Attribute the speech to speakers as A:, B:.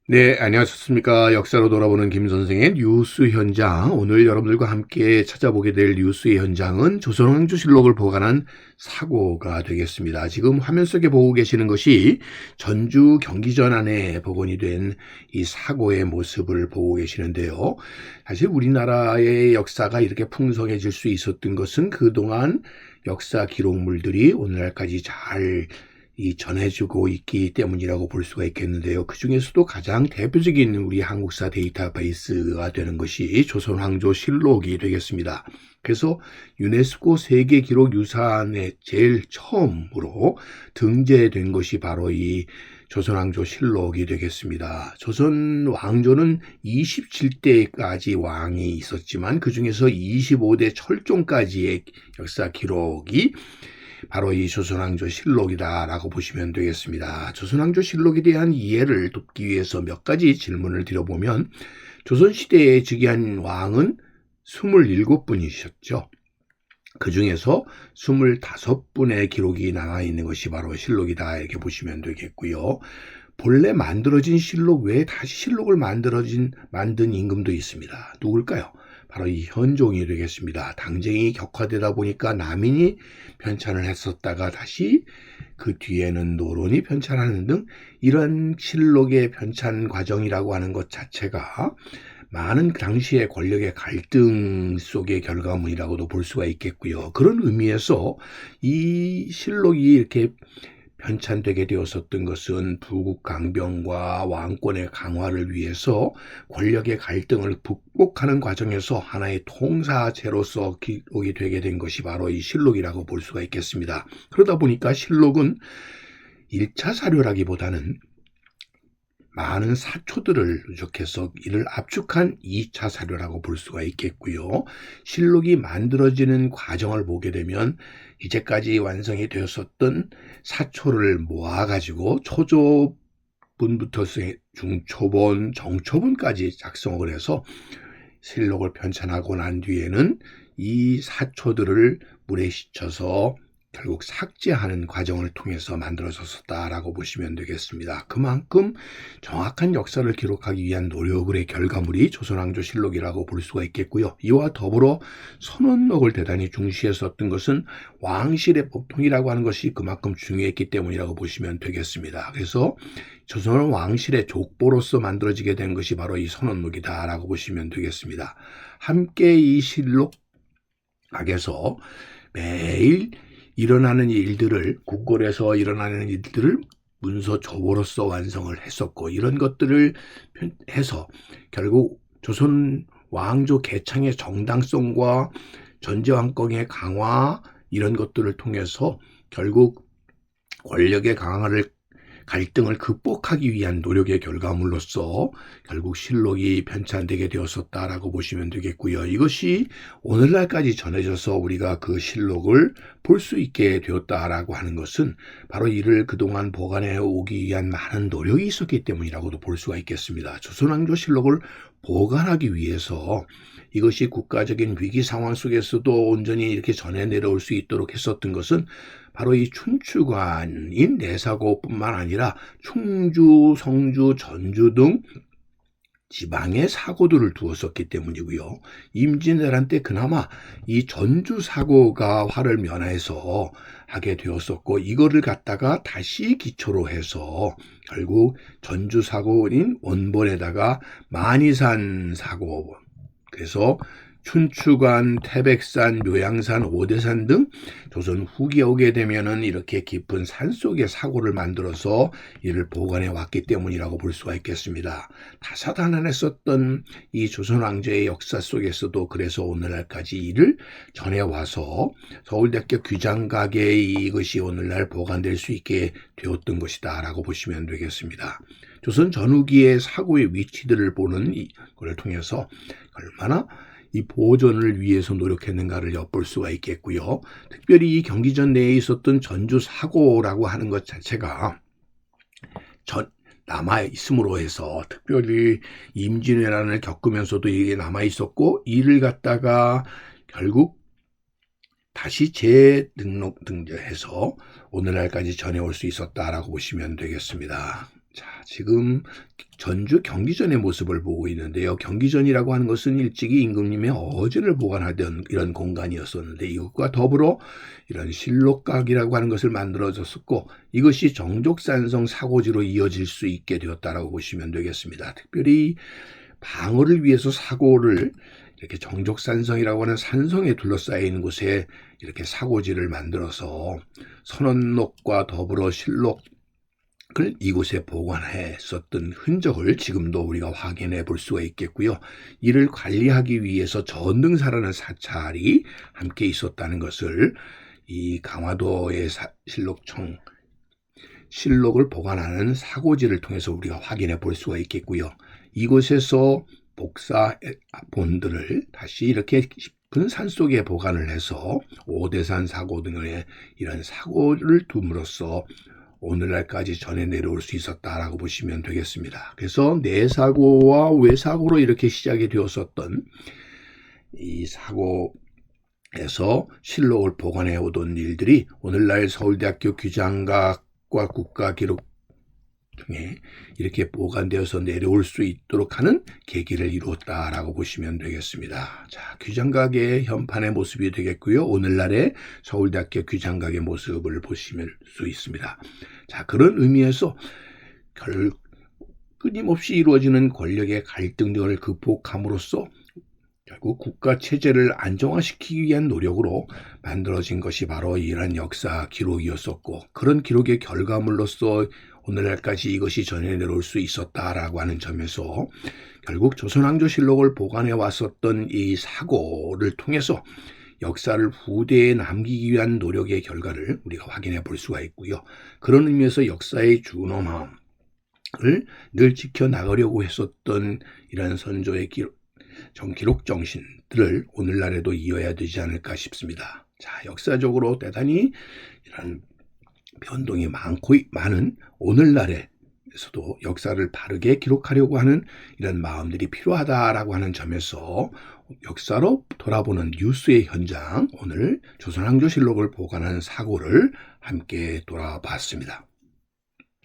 A: 네, 안녕하셨습니까? 역사로 돌아보는 김 선생의 뉴스 현장. 오늘 여러분들과 함께 찾아보게 될 뉴스의 현장은 조선왕조실록을 보관한 사고가 되겠습니다. 지금 화면 속에 보고 계시는 것이 전주 경기전 안에 복원이 된 이 사고의 모습을 보고 계시는데요. 사실 우리나라의 역사가 이렇게 풍성해질 수 있었던 것은 그동안 역사 기록물들이 오늘날까지 잘 전해주고 있기 때문이라고 볼 수가 있겠는데요. 그 중에서도 가장 대표적인 우리 한국사 데이터베이스가 되는 것이 조선왕조실록이 되겠습니다. 그래서 유네스코 세계기록유산에 제일 처음으로 등재된 것이 바로 이 조선왕조실록이 되겠습니다. 조선 왕조는 27대까지 왕이 있었지만 그 중에서 25대 철종까지의 역사 기록이 바로 이 조선왕조실록이다라고 보시면 되겠습니다. 조선왕조실록에 대한 이해를 돕기 위해서 몇 가지 질문을 드려보면 조선시대에 즉위한 왕은 27분이셨죠. 그 중에서 25분의 기록이 남아있는 것이 바로 실록이다 이렇게 보시면 되겠고요. 본래 만들어진 실록 외에 다시 실록을 만든 임금도 있습니다. 누굴까요? 바로 이 현종이 되겠습니다. 당쟁이 격화되다 보니까 남인이 편찬을 했었다가 다시 그 뒤에는 노론이 편찬하는 등 이런 실록의 편찬 과정이라고 하는 것 자체가 많은 당시의 권력의 갈등 속의 결과물이라고도 볼 수가 있겠고요. 그런 의미에서 이 실록이 이렇게 편찬되게 되었었던 것은 부국 강병과 왕권의 강화를 위해서 권력의 갈등을 극복하는 과정에서 하나의 통사체로서 기록이 되게 된 것이 바로 이 실록이라고 볼 수가 있겠습니다. 그러다 보니까 실록은 1차 사료라기보다는 많은 사초들을 누적해서 이를 압축한 2차 사료라고 볼 수가 있겠고요. 실록이 만들어지는 과정을 보게 되면 이제까지 완성이 되었었던 사초를 모아가지고 초조본부터 중초본, 정초본까지 작성을 해서 실록을 편찬하고 난 뒤에는 이 사초들을 물에 씻혀서 결국 삭제하는 과정을 통해서 만들어졌다라고 보시면 되겠습니다. 그만큼 정확한 역사를 기록하기 위한 노력의 결과물이 조선왕조실록이라고 볼 수가 있겠고요. 이와 더불어 선원록을 대단히 중시했었던 것은 왕실의 법통이라고 하는 것이 그만큼 중요했기 때문이라고 보시면 되겠습니다. 그래서 조선 왕실의 족보로서 만들어지게 된 것이 바로 이 선원록이다라고 보시면 되겠습니다. 함께 이 실록학에서 매일 일어나는 일들을 국골에서 일어나는 일들을 문서 조보로서 완성을 했었고 이런 것들을 해서 결국 조선 왕조 개창의 정당성과 전제왕권의 강화 이런 것들을 통해서 결국 권력의 갈등을 극복하기 위한 노력의 결과물로서 결국 실록이 편찬되게 되었었다라고 보시면 되겠고요. 이것이 오늘날까지 전해져서 우리가 그 실록을 볼 수 있게 되었다라고 하는 것은 바로 이를 그동안 보관해 오기 위한 많은 노력이 있었기 때문이라고도 볼 수가 있겠습니다. 조선왕조실록을 보관하기 위해서 이것이 국가적인 위기 상황 속에서도 온전히 이렇게 전해 내려올 수 있도록 했었던 것은 바로 이 춘추관인 내사고뿐만 아니라 충주, 성주, 전주 등 지방의 사고들을 두었었기 때문이고요. 임진왜란 때 그나마 이 전주 사고가 화를 면해서 하게 되었었고 이거를 갖다가 다시 기초로 해서 결국 전주 사고인 원본에다가 만이산 사고 그래서 춘추관, 태백산, 묘양산, 오대산 등 조선 후기에 오게 되면은 이렇게 깊은 산속의 사고를 만들어서 이를 보관해 왔기 때문이라고 볼 수가 있겠습니다. 다사다난했었던 이 조선 왕조의 역사 속에서도 그래서 오늘날까지 이를 전해와서 서울대학교 규장각에 이것이 오늘날 보관될 수 있게 되었던 것이다라고 보시면 되겠습니다. 조선 전후기의 사고의 위치들을 보는 이걸 통해서 얼마나 이 보존을 위해서 노력했는가를 엿볼 수가 있겠고요. 특별히 이 경기전 내에 있었던 전주 사고라고 하는 것 자체가 남아있음으로 해서 특별히 임진왜란을 겪으면서도 이게 남아있었고 이를 갖다가 결국 다시 재등록 등재해서 오늘날까지 전해올 수 있었다라고 보시면 되겠습니다. 자, 지금 전주 경기전의 모습을 보고 있는데요. 경기전이라고 하는 것은 일찍이 임금님의 어진을 보관하던 이런 공간이었었는데 이것과 더불어 이런 실록각이라고 하는 것을 만들어졌었고 이것이 정족산성 사고지로 이어질 수 있게 되었다라고 보시면 되겠습니다. 특별히 방어를 위해서 사고를 이렇게 정족산성이라고 하는 산성에 둘러싸여 있는 곳에 이렇게 사고지를 만들어서 선원록과 더불어 실록 을 이곳에 보관했었던 흔적을 지금도 우리가 확인해 볼 수가 있겠고요. 이를 관리하기 위해서 전등사라는 사찰이 함께 있었다는 것을 이 강화도의 실록을 보관하는 사고지를 통해서 우리가 확인해 볼 수가 있겠고요. 이곳에서 복사 본들을 다시 이렇게 깊은 산속에 보관을 해서 오대산 사고 등의 이런 사고를 둠으로써 오늘날까지 전해 내려올 수 있었다라고 보시면 되겠습니다. 그래서 내사고와 외사고로 이렇게 시작이 되었었던 이 사고에서 실록을 보관해 오던 일들이 오늘날 서울대학교 규장각과 국가기록 중에 이렇게 보관되어서 내려올 수 있도록 하는 계기를 이루었다라고 보시면 되겠습니다. 자, 규장각의 현판의 모습이 되겠고요. 오늘날의 서울대학교 규장각의 모습을 보시면 수 있습니다. 자, 그런 의미에서 끊임없이 이루어지는 권력의 갈등 등을 극복함으로써 결국 국가 체제를 안정화시키기 위한 노력으로 만들어진 것이 바로 이러한 역사 기록이었었고 그런 기록의 결과물로서 오늘날까지 이것이 전해 내려올 수 있었다라고 하는 점에서 결국 조선왕조실록을 보관해 왔었던 이 사고를 통해서 역사를 후대에 남기기 위한 노력의 결과를 우리가 확인해 볼 수가 있고요. 그런 의미에서 역사의 준엄함을 늘 지켜나가려고 했었던 이런 선조의 기록 정신들을 오늘날에도 이어야 되지 않을까 싶습니다. 자, 역사적으로 대단히 이런 변동이 많은 오늘날에서도 역사를 바르게 기록하려고 하는 이런 마음들이 필요하다라고 하는 점에서 역사로 돌아보는 뉴스의 현장, 오늘 조선왕조실록을 보관한 사고를 함께 돌아봤습니다.